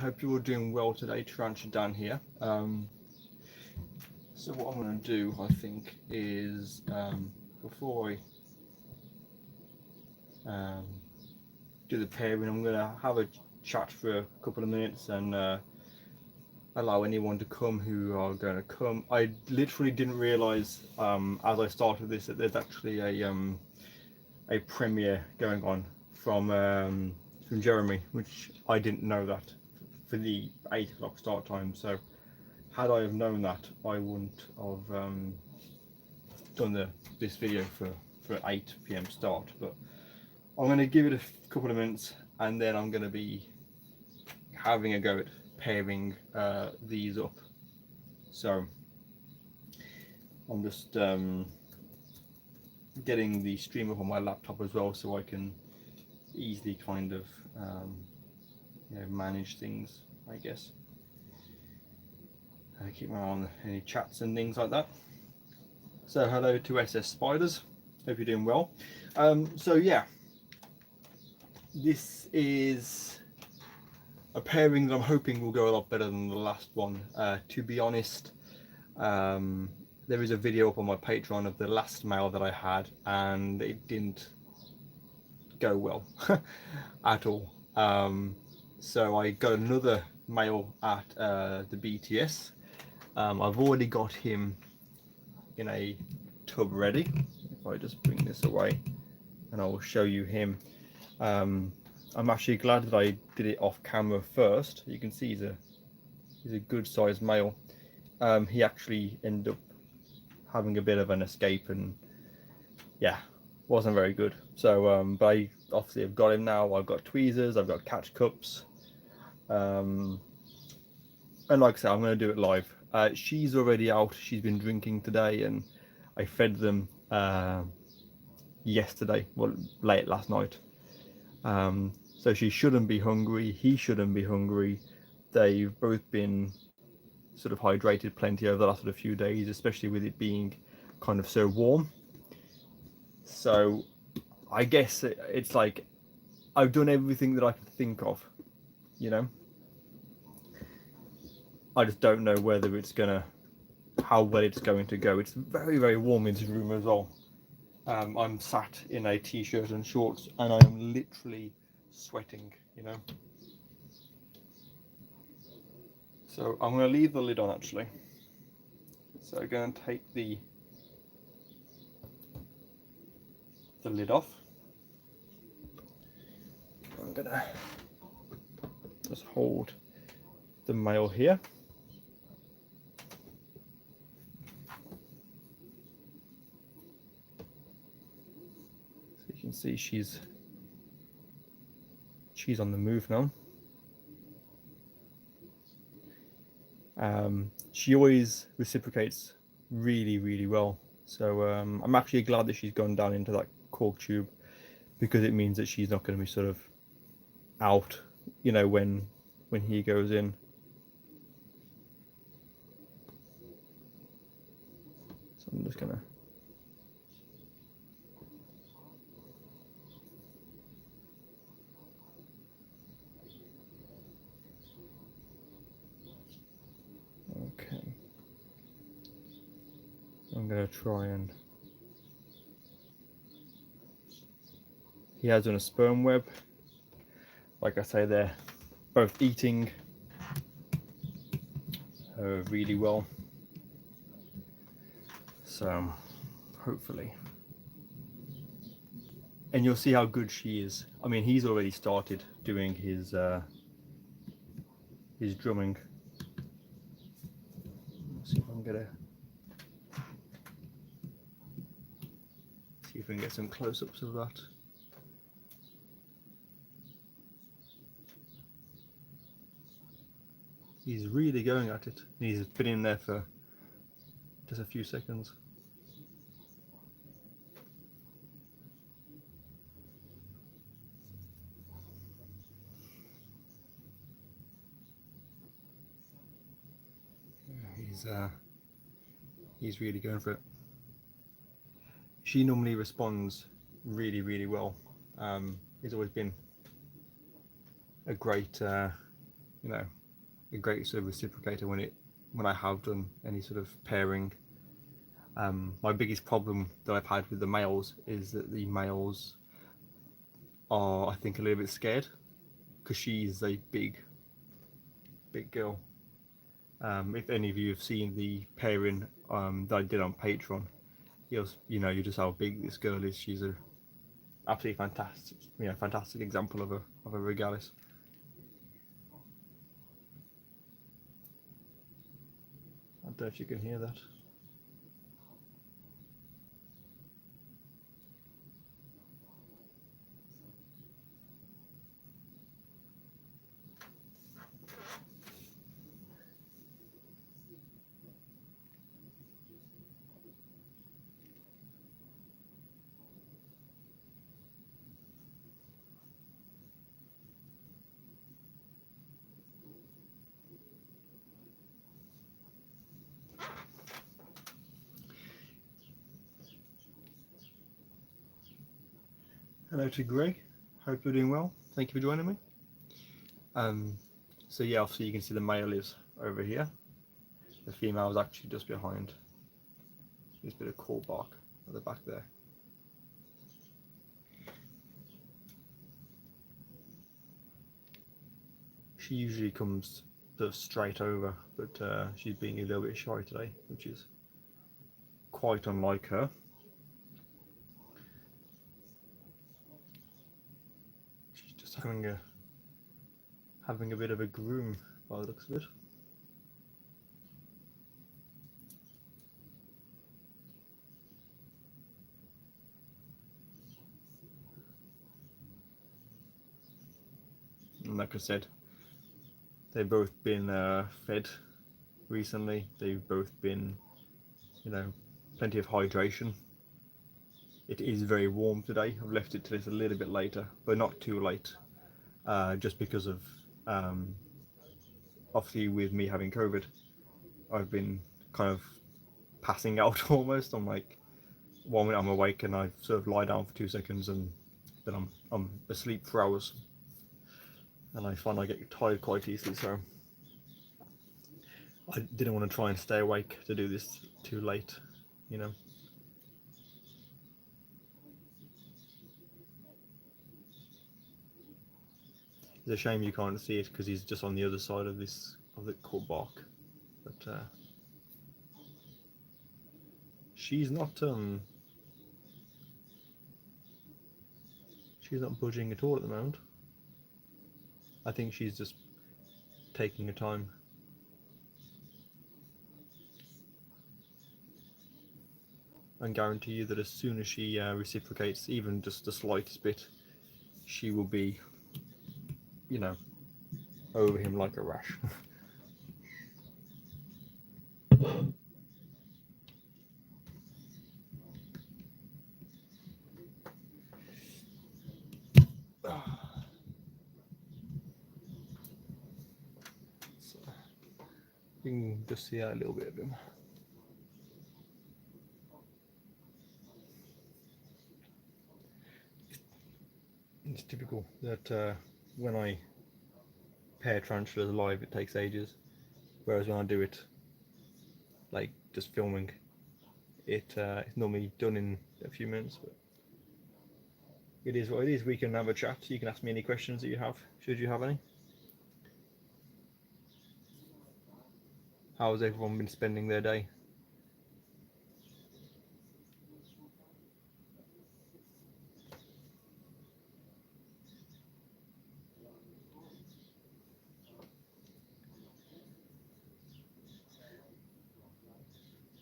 Hope you're all doing well today. TarantulaDan here. So what I'm going to do, I think, is before I do the pairing, I'm going to have a chat for a couple of minutes and allow anyone to come who are going to come. I literally didn't realise as I started this that there's actually a premiere going on from Jeremy, which I didn't know that for the 8 o'clock start time. So had I have known that, I wouldn't have done this video for 8 p.m. start. But I'm going to give it a couple of minutes and then I'm going to be having a go at pairing these up. So I'm just getting the stream up on my laptop as well, so I can easily kind of manage things, I guess. Keep my eye on any chats and things like that. So hello to SS Spiders, hope you're doing well. So yeah, this is a pairing that I'm hoping will go a lot better than the last one. To be honest, there is a video up on my Patreon of the last male that I had, and it didn't go well at all. So I got another male at the BTS. I've already got him in a tub ready. If I just bring this away and I will show you him. I'm actually glad that I did it off camera first. You can see he's a good sized male. He actually ended up having a bit of an escape and yeah, wasn't very good. So but I obviously have got him now. I've got tweezers, I've got catch cups, and like I said, I'm going to do it live. She's already out. She's been drinking today and I fed them yesterday, well, late last night. So she shouldn't be hungry, he shouldn't be hungry. They've both been sort of hydrated plenty over the last few days, especially with it being kind of so warm. So I guess it's like I've done everything that I could think of, you know. I just don't know whether it's gonna, how well it's going to go. It's very, very warm in this room as well. I'm sat in a t-shirt and shorts and I am literally sweating, you know. So I'm going to leave the lid on actually. So I'm going to take the lid off. I'm going to just hold the male here. So you can see she's on the move now. She always reciprocates really, really well. So I'm actually glad that she's gone down into that cork tube, because it means that she's not going to be sort of out, you know, when he goes in. So I'm just gonna okay. I'm gonna try and he has on a sperm web. Like I say, they're both eating really well. So hopefully, and you'll see how good she is. I mean, he's already started doing his drumming. Let's see if I'm gonna see if we can get some close-ups of that. He's really going at it. He's been in there for just a few seconds. He's really going for it. She normally responds really, really well. He's always been a great you know, a great sort of reciprocator when I have done any sort of pairing. My biggest problem that I've had with the males is that the males are, I think, a little bit scared because she's a big girl. If any of you have seen the pairing that I did on Patreon, you just how big this girl is. She's a absolutely fantastic example of a Regalis. I don't know if you can hear that. Hello to Greg, hope you're doing well. Thank you for joining me. So yeah, obviously you can see the male is over here. The female is actually just behind. There's a bit of core bark at the back there. She usually comes sort of straight over, but she's being a little bit shy today, which is quite unlike her. She's just having a bit of a groom by the looks of it. And like I said, they've both been fed recently. They've both been, plenty of hydration. It is very warm today. I've left it till it's a little bit later, but not too late, just because of obviously with me having COVID, I've been kind of passing out almost. I'm like, 1 minute I'm awake and I sort of lie down for 2 seconds and then I'm asleep for hours, and I find I get tired quite easily. So I didn't want to try and stay awake to do this too late, It's a shame you can't see it because he's just on the other side of the core bark, but she's not budging at all at the moment. I think she's just taking her time. I guarantee you that as soon as she reciprocates even just the slightest bit, she will be, over him like a rash. So you can just see a little bit of him. It's typical that when I pair tarantulas live, it takes ages, whereas when I do it, like just filming, it's normally done in a few minutes. But it is what it is. We can have a chat. You can ask me any questions that you have, should you have any. How has everyone been spending their day?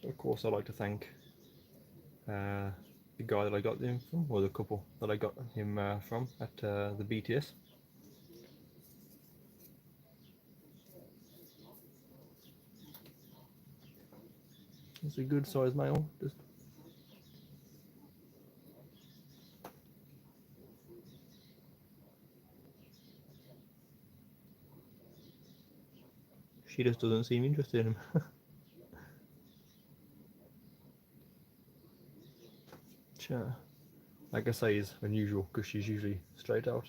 Of course, I'd like to thank the guy that I got him from, or the couple that I got him from at the BTS. It's a good sized male. She just doesn't seem interested in him. Sure. Like I say, is unusual because she's usually straight out.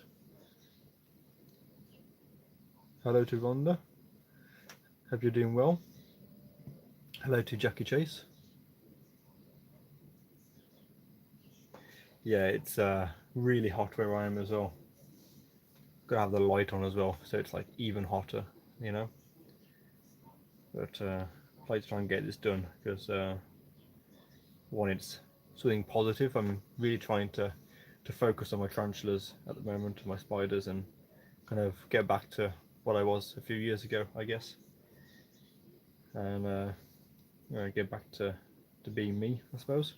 Hello to Rhonda. Hope you're doing well. Hello to Jackie Chase. Yeah, it's really hot where I am as well. Gotta have the light on as well, so it's like even hotter, you know. But I'd like to try and get this done because one, it's something positive. I'm really trying to focus on my tarantulas at the moment, my spiders, and kind of get back to what I was a few years ago, I guess, and get back to being me, I suppose.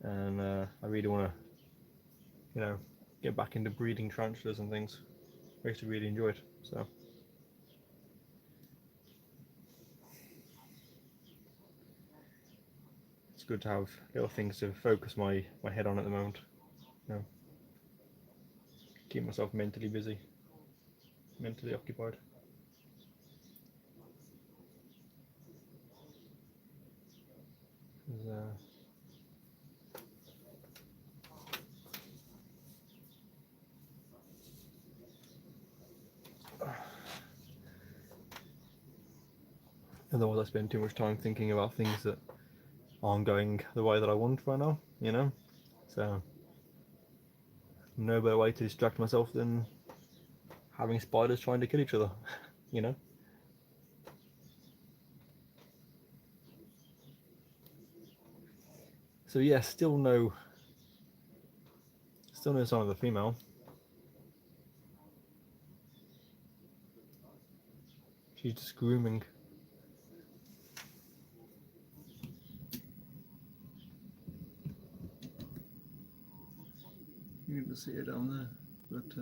And I really want to, get back into breeding tarantulas and things. I used to really enjoy it, so. It's good to have little things to focus my head on at the moment. Keep myself mentally busy, mentally occupied. Otherwise I spend too much time thinking about things that aren't going the way that I want right now, So no better way to distract myself than having spiders trying to kill each other, So yeah, still no sign of the female. She's just grooming. You can just see her down there, but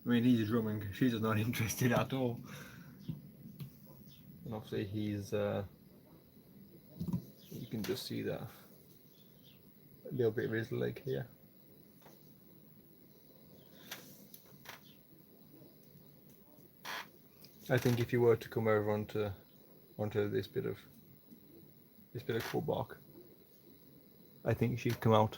I mean, he's drumming. She's just not interested at all. And obviously, he's. You can just see that a little bit of his leg here. I think if you were to come over onto this bit of cool bark, I think she'd come out.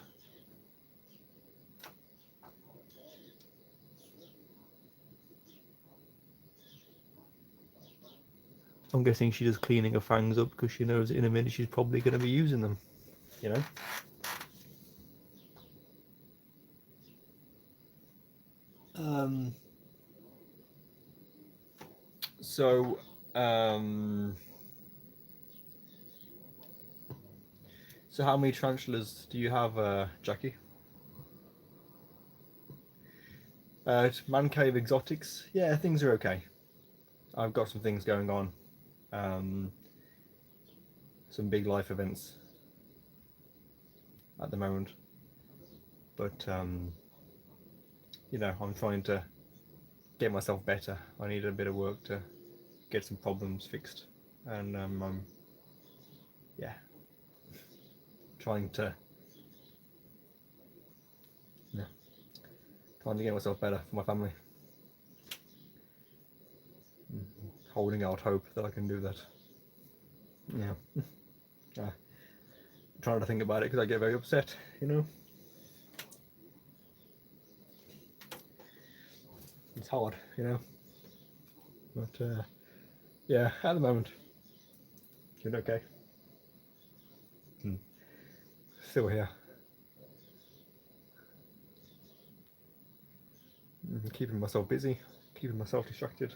I'm guessing she's just cleaning her fangs up because she knows in a minute she's probably going to be using them, So, so how many tarantulas do you have, Jackie? Man Cave Exotics. Yeah, things are okay. I've got some things going on. Some big life events at the moment. But, I'm trying to get myself better. I need a bit of work to get some problems fixed. And I'm, trying to get myself better for my family. Holding out hope that I can do that. Yeah. I'm trying to think about it because I get very upset, It's hard, But yeah, at the moment, doing okay. Still here. Keeping myself busy, keeping myself distracted.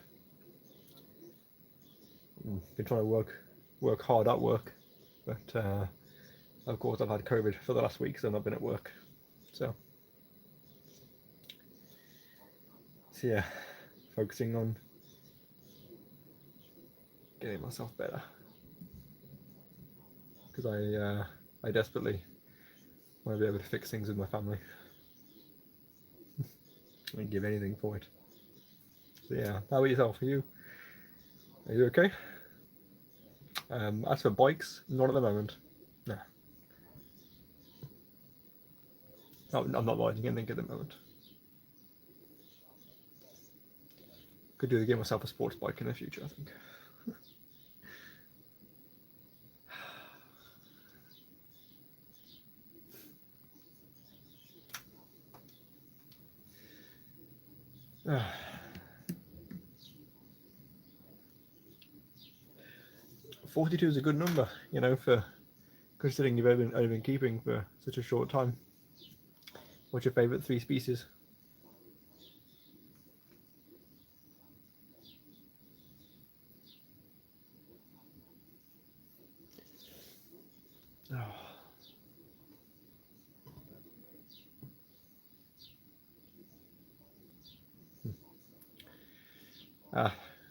Been trying to work hard at work, but of course I've had COVID for the last week, so I've not been at work. So yeah, focusing on getting myself better because I desperately want to be able to fix things with my family. I'd give anything for it. So yeah, how about yourself? Are you okay? As for bikes, not at the moment. No. I'm not riding anything at the moment. Could do to get myself a sports bike in the future, I think. 42 is a good number, you know, for considering you've only been keeping for such a short time. What's your favourite 3 species?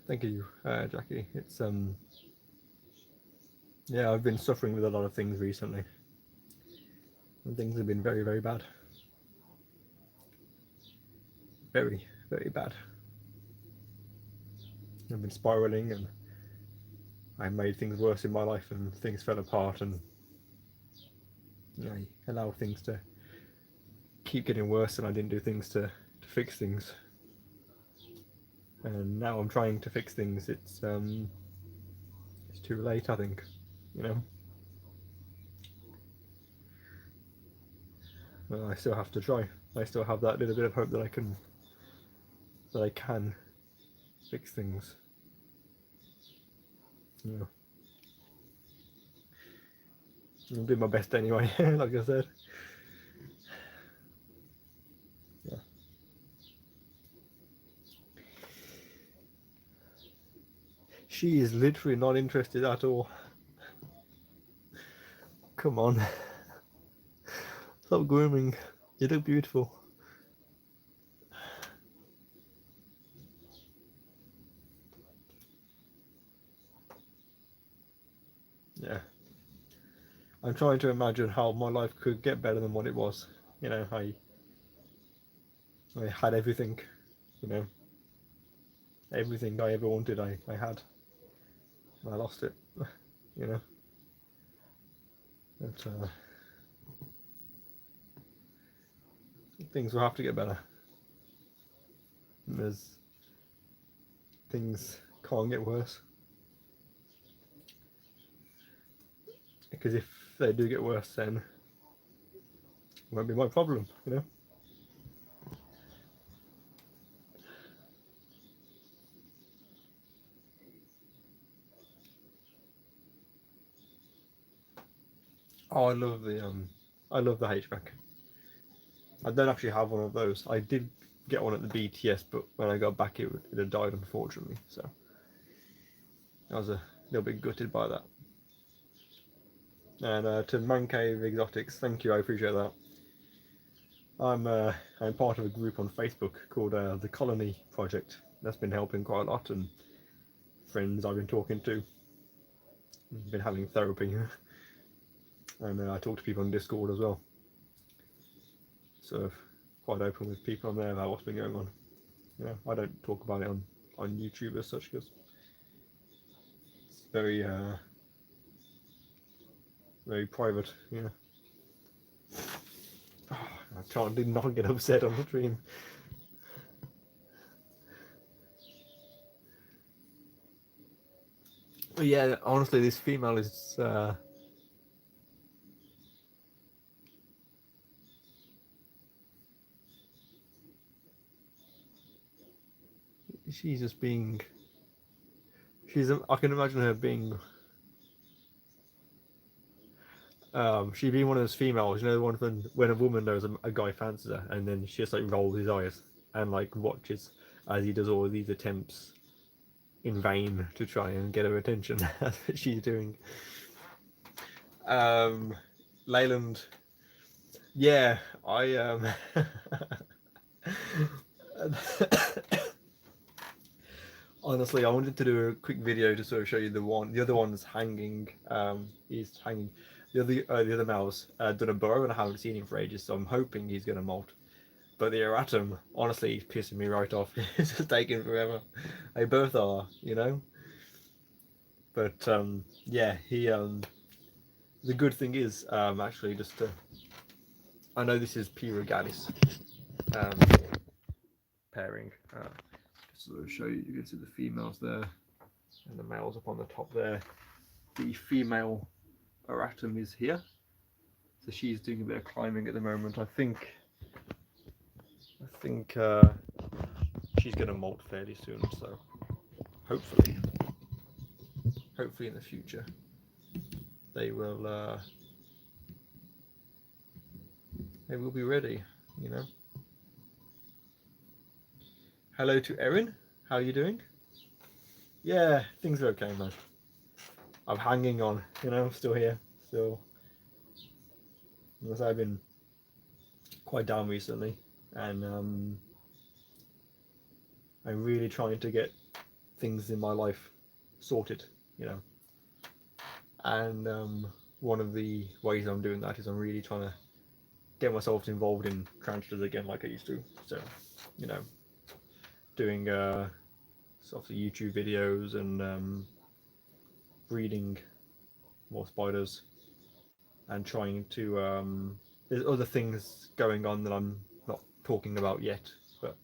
Thank you, Jackie. It's yeah, I've been suffering with a lot of things recently, and things have been very, very bad. Very, very bad. I've been spiraling, and I made things worse in my life, and things fell apart, and you know, I allow things to keep getting worse, and I didn't do things to fix things. And now I'm trying to fix things. It's too late, I think. You know. Well, I still have to try. I still have that little bit of hope that I can fix things. Yeah. I'll do my best anyway, like I said. Yeah. She is literally not interested at all. Come on. Stop grooming. You look beautiful. Yeah. I'm trying to imagine how my life could get better than what it was. You know, I had everything, you know. Everything I ever wanted I had. And I lost it. You know. But things will have to get better. Things can't get worse. Because if they do get worse, then it won't be my problem, you know. Oh, I love the hatchback. I don't actually have one of those. I did get one at the BTS, but when I got back, it had died, unfortunately. So I was a little bit gutted by that. And to Man Cave Exotics, thank you. I appreciate that. I'm part of a group on Facebook called the Colony Project. That's been helping quite a lot, and friends I've been talking to. I've been having therapy, and I talk to people on Discord as well. So quite open with people on there about what's been going on. You know, I don't talk about it on YouTube as such because it's very very private. You know. Oh, I did not get upset on the stream. But yeah, honestly, this female is she's just being. I can imagine her being. She'd be one of those females, you know, the one when a woman knows a guy fancies her, and then she just like rolls his eyes and like watches as he does all of these attempts in vain to try and get her attention. That's what she's doing. Leyland, yeah, honestly, I wanted to do a quick video to sort of show you the other one's hanging. He's hanging. The other male's done a burrow, and I haven't seen him for ages, so I'm hoping he's gonna molt. But the Eratum, honestly, he's pissing me right off. It's just taking forever. They both are, you know. But yeah, he. The good thing is, actually, just to. I know this is P. Regalis pairing. Just to show you, you can see the females there, and the males up on the top there. The female Eratum is here, so she's doing a bit of climbing at the moment. I think she's going to molt fairly soon, so hopefully in the future they will be ready, you know. Hello to Erin, how are you doing? Yeah, things are okay, man. I'm hanging on, you know, I'm still here, still. Because I've been quite down recently, and I'm really trying to get things in my life sorted, you know. And one of the ways I'm doing that is I'm really trying to get myself involved in tarantulas again, like I used to. So, you know, doing sort of YouTube videos and breeding more spiders, and trying to there's other things going on that I'm not talking about yet, but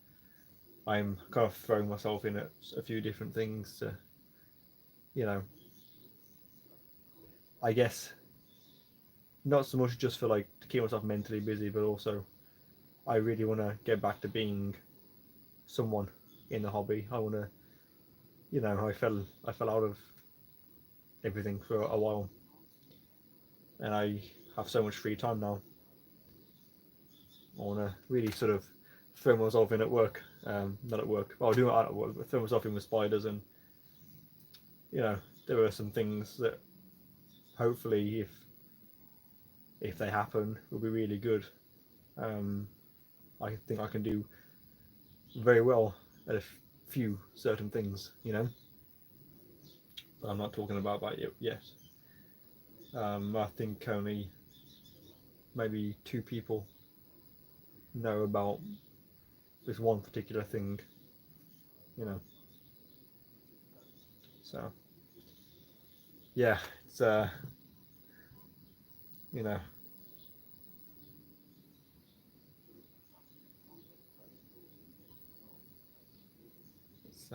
I'm kind of throwing myself in at a few different things to, you know, I guess not so much just for like to keep myself mentally busy, but also I really want to get back to being someone in the hobby. I want to, you know, I fell out of everything for a while, and I have so much free time now. I want to really sort of throw myself in at work, not at work, well, I'll do it at work, but throw myself in with spiders. And, you know, there are some things that hopefully, if they happen, will be really good. I think I can do very well at a few certain things, you know, but I'm not talking about that yet. I think only maybe 2 people know about this one particular thing, you know. So yeah, it's you know, it's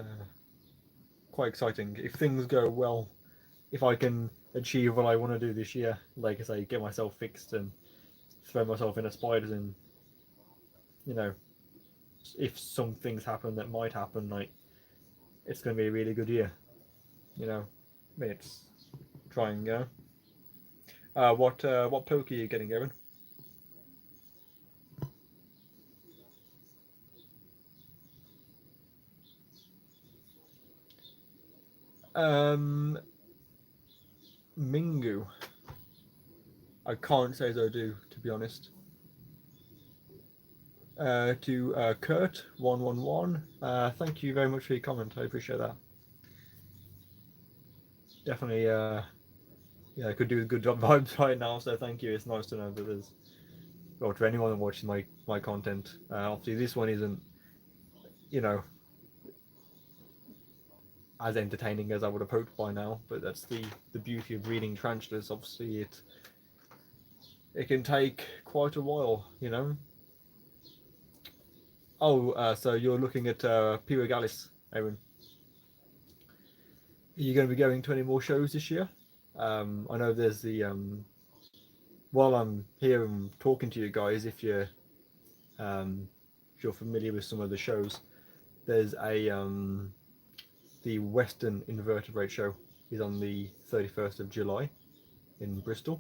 quite exciting if things go well. If I can achieve what I want to do this year, like I say, get myself fixed and throw myself in a spiders, and, you know, if some things happen that might happen, like, it's going to be a really good year, you know. I mean, it's trying, you know. What poke are you getting, Evan? Mingu. I can't say as I do, to be honest. To Kurt111, thank you very much for your comment. I appreciate that. Definitely, yeah, I could do good job vibes right now, so thank you. It's nice to know that there's, well, to anyone watching my content. Obviously, this one isn't, you know, as entertaining as I would have hoped by now, but that's the beauty of breeding tarantulas. Obviously, it can take quite a while, you know. Oh, so you're looking at P. Regalis, Aaron. Are you going to be going to any more shows this year? I know there's the while I'm here and talking to you guys, if you're familiar with some of the shows, there's the Western Invertebrate Show is on the 31st of July in Bristol.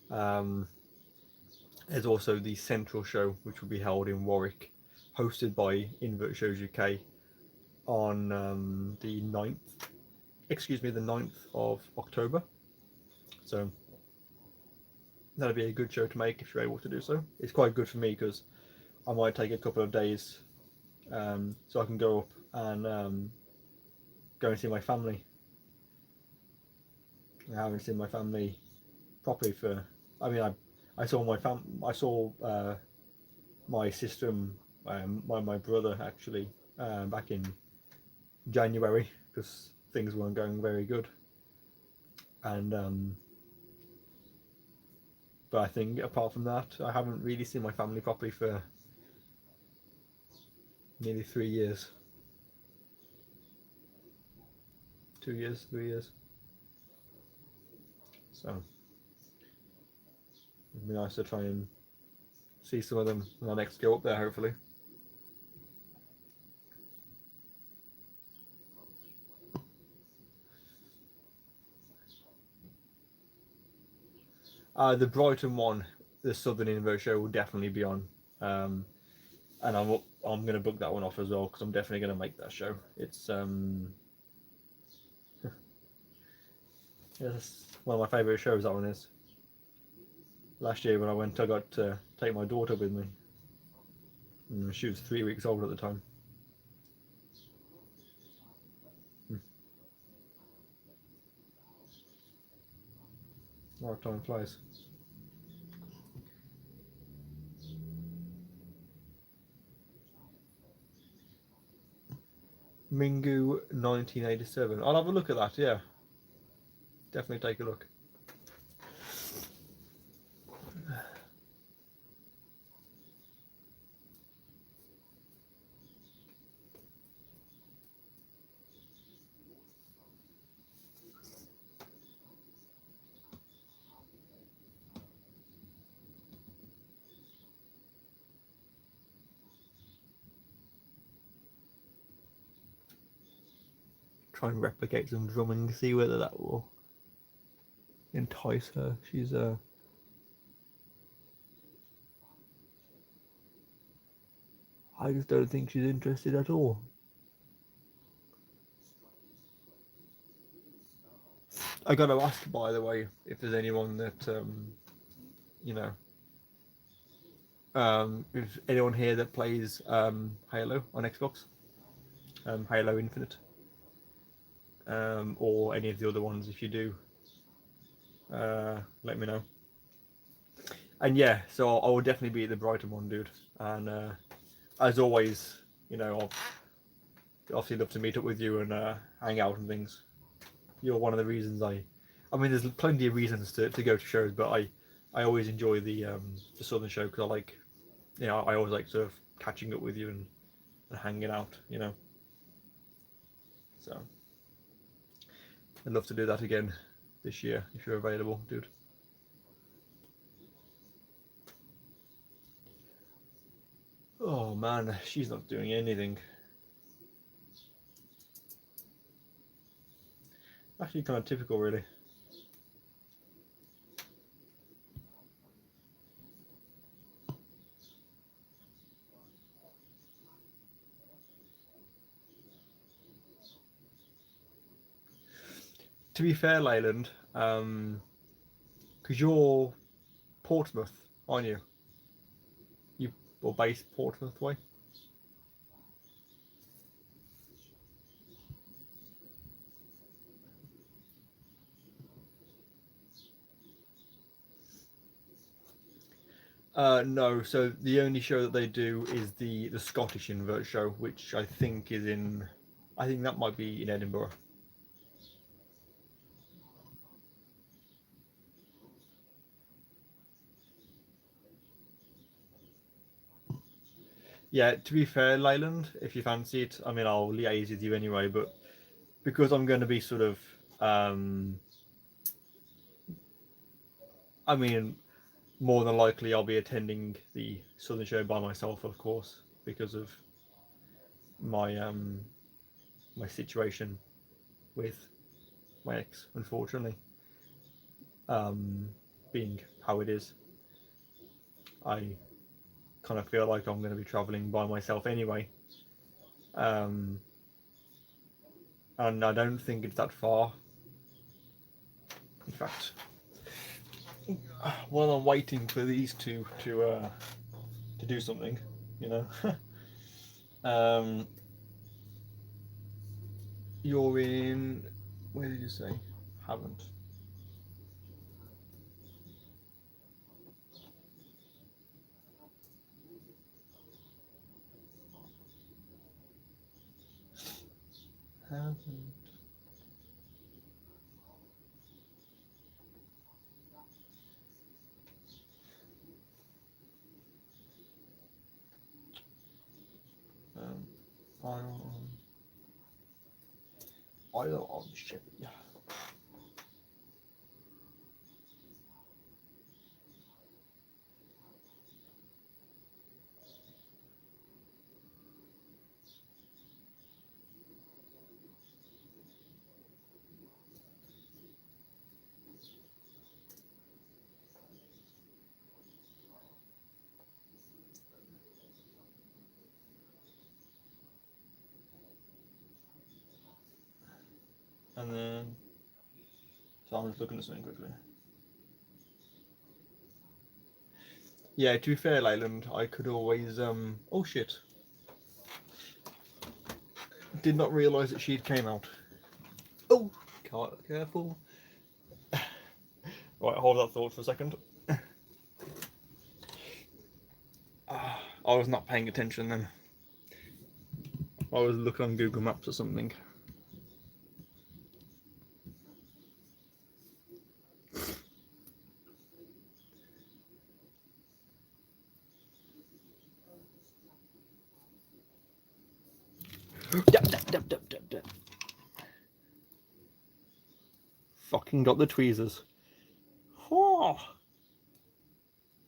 There's also the Central Show, which will be held in Warwick, hosted by Invert Shows UK on the 9th of October. So that'll be a good show to make if you're able to do so. It's quite good for me because I might take a couple of days so I can go up and go and see my family. I haven't seen my family properly for. I mean, I saw my sister and my brother actually back in January because things weren't going very good, and but I think apart from that, I haven't really seen my family properly for nearly 3 years. 2 years, 3 years. So it'd be nice to try and see some of them when I next go up there, hopefully. The Brighton one, the Southern Invert show, will definitely be on, and I'm gonna book that one off as well because I'm definitely gonna make that show. It's it's one of my favourite shows. That one is. Last year when I went, I got to take my daughter with me. She was 3 weeks old at the time. Wow, time flies. Mingu 1987. I'll have a look at that, yeah. Definitely take a look. Try and replicate some drumming, see whether that will entice her. She's I just don't think she's interested at all. I gotta ask, by the way, if there's anyone that you know, if anyone here that plays Halo on Xbox, Halo Infinite, or any of the other ones. If you do, let me know. And yeah, so I will definitely be the Brighton one, dude. And as always, you know, I'll obviously love to meet up with you and hang out and things. You're one of the reasons I mean, there's plenty of reasons to go to shows, but I always enjoy the Southern show because I like, you know, I always like sort of catching up with you and hanging out, you know. So I'd love to do that again this year if you're available, dude. Oh man, she's not doing anything. Actually, kind of typical, really. To be fair, Leyland, because you're Portsmouth, aren't you? You were based Portsmouth way. No, so the only show that they do is the Scottish Invert show, which I think is in, I think that might be in Edinburgh. Yeah, to be fair, Leyland, if you fancy it, I mean, I'll liaise with you anyway, but because I'm going to be sort of, I mean, more than likely I'll be attending the Southern show by myself, of course, because of my my situation with my ex, unfortunately, being how it is. I kind of feel like I'm going to be traveling by myself anyway, um, and I don't think it's that far. In fact, while I'm waiting for these two to do something, you know, um, you're in. Where did you say? Haven't. Haven't. Um, I'll ship it. Yeah. and then, so I'm just looking at something quickly. Yeah, to be fair, Leyland, I could always, oh shit. Did not realise that she'd came out. Oh, careful. Right, hold that thought for a second. I was not paying attention then. I was looking on Google Maps or something. Dab. Fucking got the tweezers. Oh,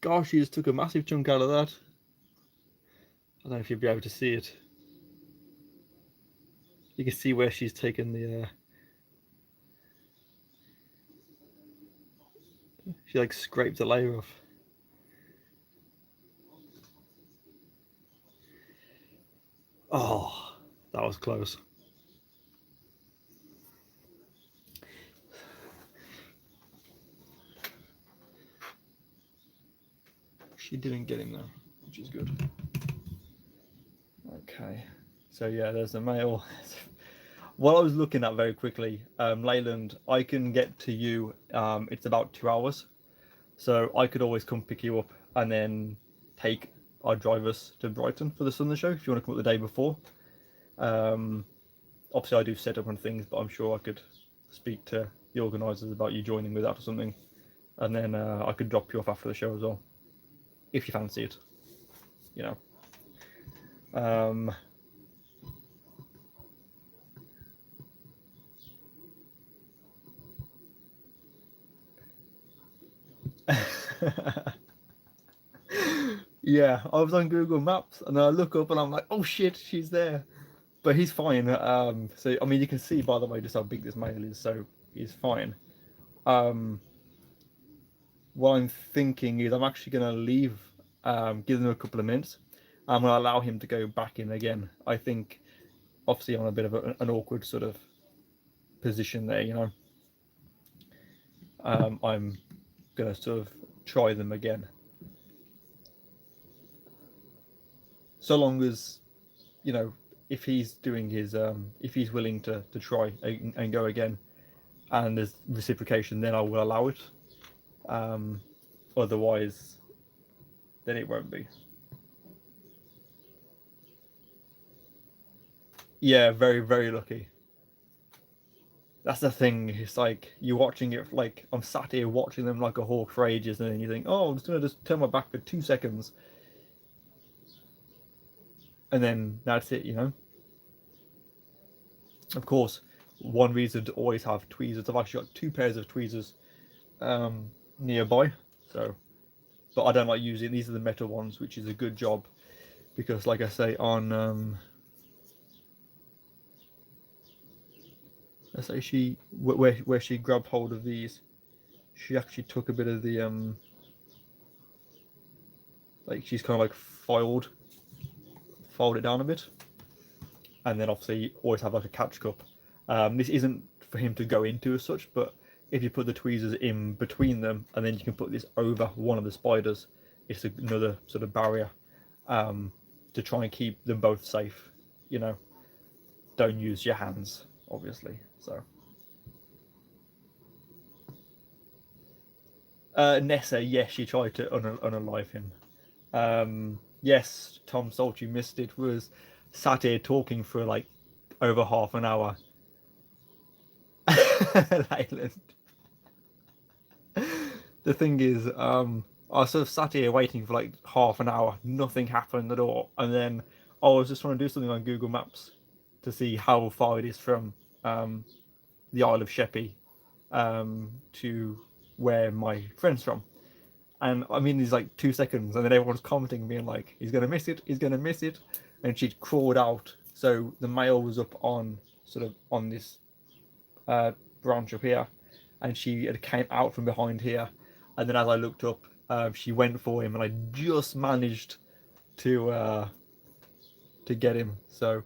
gosh, she just took a massive chunk out of that. I don't know if you'll be able to see it. You can see where she's taken the. She like scraped the layer off. Oh, that was close. She didn't get him though, which is good. Okay, so yeah, there's the mail. What I was looking at very quickly, Leyland, I can get to you. It's about 2 hours, so I could always come pick you up and then I'd drive us to Brighton for the Sunday show if you want to come up the day before. Obviously, I do set up and things, but I'm sure I could speak to the organisers about you joining with that or something, and then I could drop you off after the show as well, if you fancy it, you know. Yeah, I was on Google Maps and then I look up and I'm like, oh shit, she's there. But he's fine. So I mean, you can see by the way just how big this male is, so he's fine. What I'm thinking is I'm actually going to leave, give them a couple of minutes. I'm going to allow him to go back in again. I think, obviously, on a bit of an awkward sort of position there, you know. I'm going to sort of try them again. So long as, you know, if he's doing his, if he's willing to try and go again, and there's reciprocation, then I will allow it. Otherwise, then it won't be. Yeah, very, very lucky. That's the thing. It's like you're watching it. Like I'm sat here watching them like a hawk for ages, and then you think, "Oh, I'm just gonna turn my back for 2 seconds," and then that's it. You know. Of course, one reason to always have tweezers. I've actually got 2 pairs of tweezers nearby. So, but I don't like using these. Are the metal ones, which is a good job because, like I say, on let's say she where she grabbed hold of these, she actually took a bit of the like she's kind of like filed it down a bit, and then obviously you always have like a catch cup. This isn't for him to go into as such, but if you put the tweezers in between them and then you can put this over one of the spiders, it's another sort of barrier to try and keep them both safe. You know, don't use your hands, obviously. So Nessa, yes, she tried to unalive him. Yes, Tom Salt, you missed it, was sat here talking for like over half an hour. Leyland. The thing is, I sort of sat here waiting for like half an hour, nothing happened at all, and then I was just trying to do something on Google Maps to see how far it is from the Isle of Sheppey to where my friend's from. And I mean, there's like 2 seconds, and then everyone's commenting, being like, "He's gonna miss it. He's gonna miss it," and she'd crawled out. So the male was up on sort of on this branch up here, and she had came out from behind here, and then as I looked up, she went for him, and I just managed to get him. So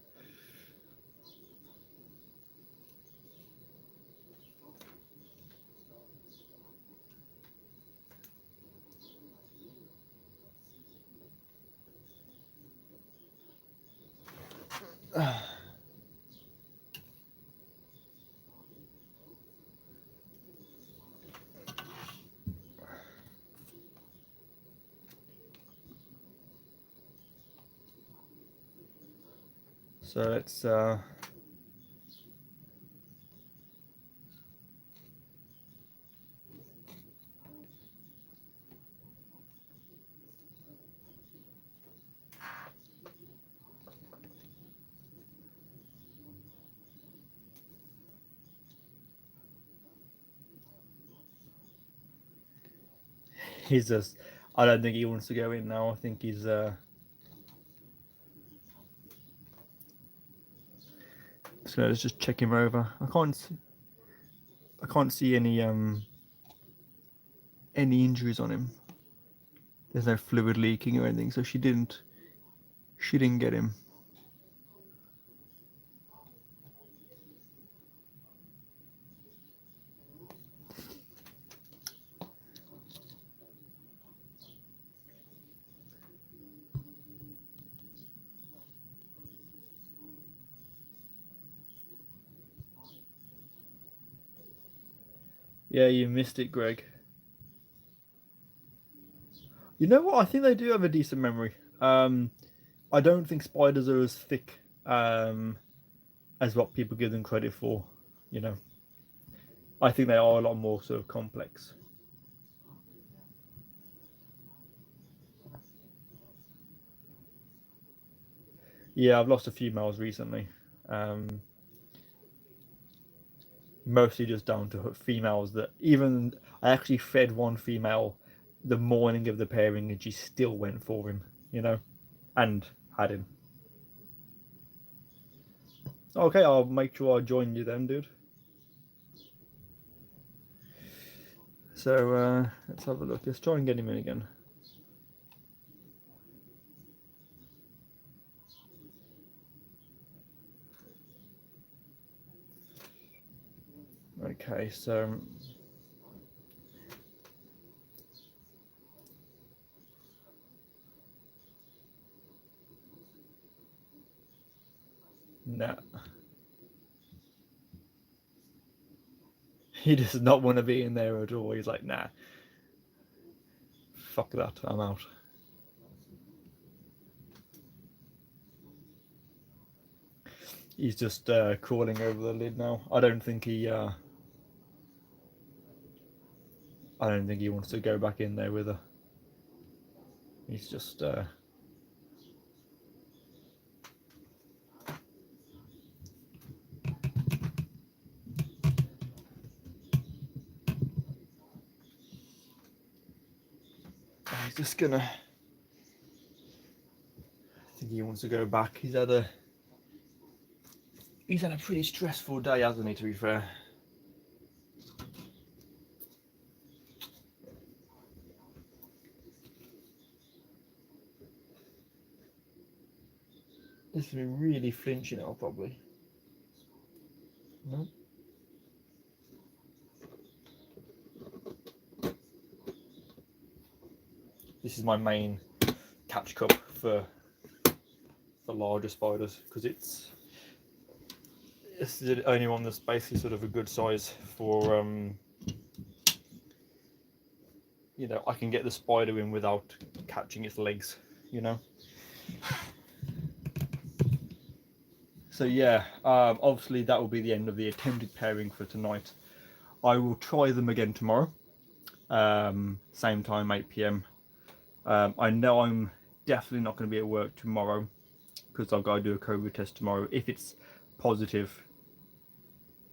So let's he's just, I don't think he wants to go in now. I think he's so let's just check him over. I can't see any injuries on him. There's no fluid leaking or anything, so she didn't get him. Yeah, you missed it, Greg. You know what? I think they do have a decent memory. I don't think spiders are as thick as what people give them credit for. You know, I think they are a lot more sort of complex. Yeah, I've lost a few males recently. Mostly just down to females that even I actually fed one female the morning of the pairing and she still went for him, you know, and had him. Okay, I'll make sure I join you then, dude. So let's have a look. Let's try and get him in again. Okay, so nah. He does not want to be in there at all. He's like, nah, fuck that, I'm out. He's just crawling over the lid now. I don't think he wants to go back in there with her. He's just he's just gonna, I think he wants to go back. He's had a pretty stressful day, hasn't he, to be fair? This will be really flinching now, probably. No. This is my main catch cup for larger spiders because it's the only one that's basically sort of a good size for you know, I can get the spider in without catching its legs, you know. So yeah, obviously that will be the end of the attempted pairing for tonight. I will try them again tomorrow, same time, 8 p.m. I know I'm definitely not going to be at work tomorrow because I've got to do a COVID test tomorrow. If it's positive,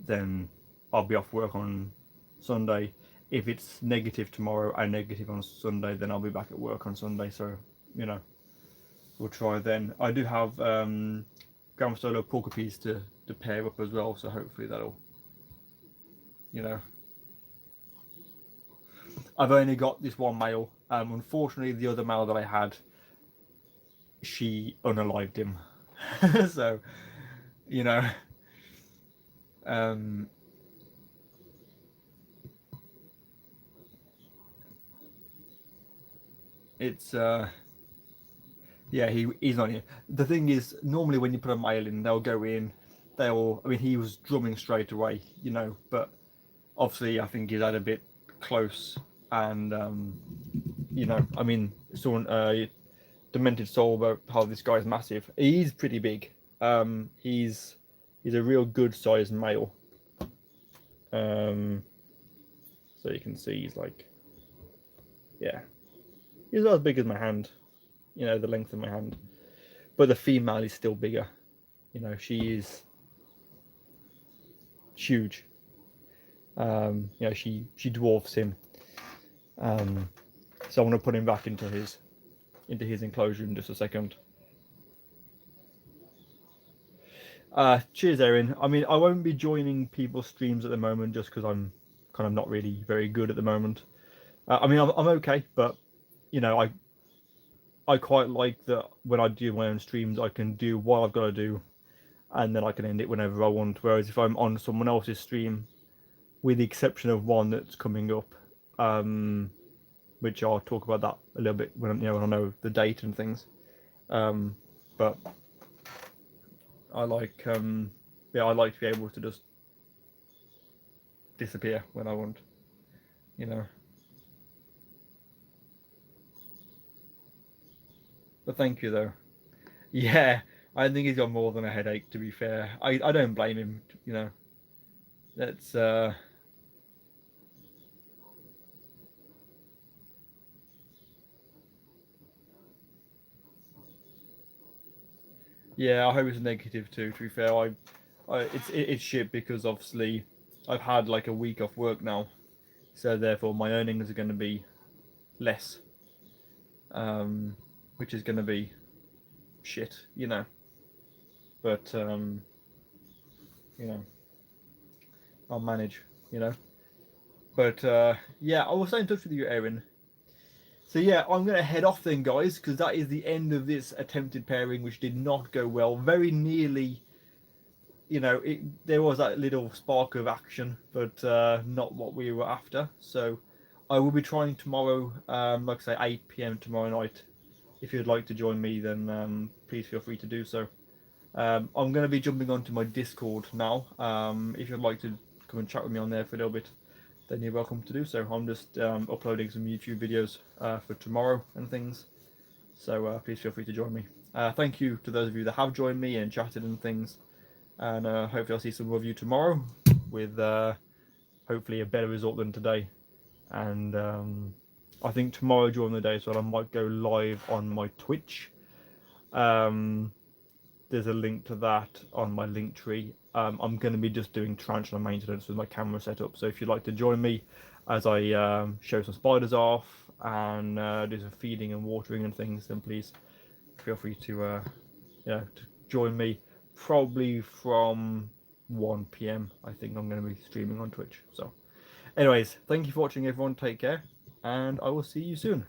then I'll be off work on Sunday. If it's negative tomorrow and negative on Sunday, then I'll be back at work on Sunday. So, you know, we'll try then. I do have Gamma Solo porcupines to pair up as well, so hopefully that'll, you know. I've only got this one male. Unfortunately, the other male that I had, she unalived him. So, you know, it's Yeah, he's not here. The thing is, normally when you put a male in, they'll go in, they'll. I mean, he was drumming straight away, you know, but obviously I think he's had a bit close, and you know, I mean, someone demented soul about how this guy's massive. He's pretty big. He's a real good sized male. So you can see he's like, yeah, he's not as big as my hand, you know, the length of my hand. But the female is still bigger. You know, she is huge. You know, she dwarfs him. So I want to put him back into his enclosure in just a second. Cheers, Erin. I mean, I won't be joining people's streams at the moment just because I'm kind of not really very good at the moment. I mean, I'm okay, but you know, I quite like that when I do my own streams, I can do what I've got to do, and then I can end it whenever I want. Whereas if I'm on someone else's stream, with the exception of one that's coming up, which I'll talk about that a little bit when when I know the date and things. But I like I like to be able to just disappear when I want, you know. But thank you though. Yeah, I think he's got more than a headache, to be fair. I don't blame him, you know. That's yeah, I hope it's negative too, to be fair. It's shit because obviously I've had like a week off work now, so therefore my earnings are going to be less, which is going to be shit, you know. But you know, I'll manage, you know. But yeah, I will stay in touch with you, Erin. So yeah, I'm going to head off then, guys, because that is the end of this attempted pairing, which did not go well. Very nearly, you know, there was that little spark of action, but not what we were after. So I will be trying tomorrow, like I say, 8 p.m. tomorrow night. If you'd like to join me, then please feel free to do so. I'm going to be jumping onto my Discord now. If you'd like to come and chat with me on there for a little bit, then you're welcome to do so. I'm just uploading some YouTube videos for tomorrow and things. So please feel free to join me. Thank you to those of you that have joined me and chatted and things. And hopefully I'll see some of you tomorrow with hopefully a better result than today. And I think tomorrow during the day as well, I might go live on my Twitch. There's a link to that on my link tree. I'm going to be just doing tarantula maintenance with my camera setup. So if you'd like to join me as I show some spiders off and do some feeding and watering and things, then please feel free to to join me. Probably from 1 p.m. I think I'm going to be streaming on Twitch. So anyways, thank you for watching, everyone. Take care, and I will see you soon.